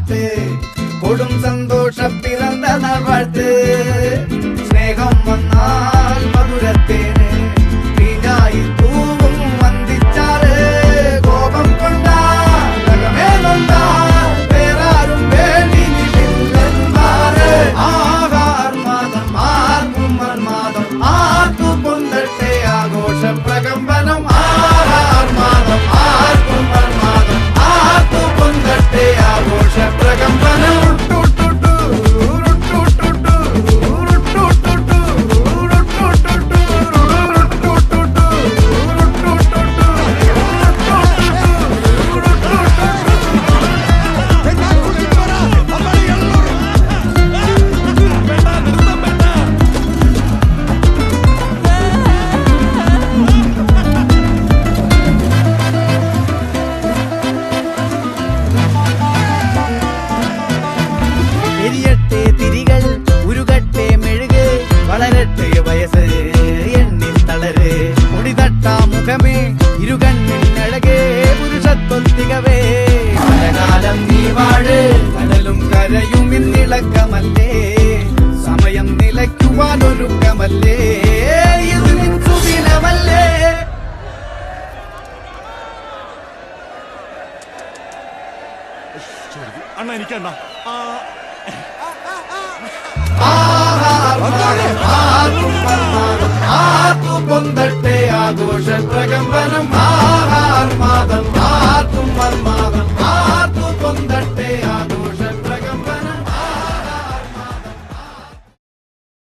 പാട്ട് കൊടും സന്തോഷം പിറന്ന നാൾവാഴ്ത്ത് സ്നേഹം വന്നാൽ മധുരത്തേന് തീഞ്ഞായി തൂവും വന്ദിച്ചാറ് കോപം കൊണ്ടാകമേ നൊന്താൽ വേറാരും വേണ്ടി നിൽക്കെന്മാറ് ആഹാർമാദം ആർക്കും മന്മാദം ആർക്കു പൊന്തട്ടെ ആഘോഷ പ്രകമ്പനം ആഹാർമാദം ആർക്കും മന്മാദം ആർക്കു പൊന്തട്ടെ ആഘോഷ പ്രകമ്പനം എരിയട്ടെ തിരികൾ ഉരുകട്ടെ മെഴുക് വളരട്ടെ വയസ്സ് എണ്ണിൽ തളര് മുടിതട്ടാ മുഖമേ ഇരുകണ്ണിൽ അഴകേ പുരുഷത്വത്തികവേ പലകാലം നീ വാഴ് കടലും കരയും ഇന്നിളക്കമല്ലേ സമയം നിലയ്ക്കുവാനൊരുക്കമല്ലേ ഇത് നിൻ സുദിനമല്ലേ അണ്ണ എനിക്കണ്ണ ആർക്കും പൊന്തട്ടെ ആഘോഷ പ്രകമ്പനം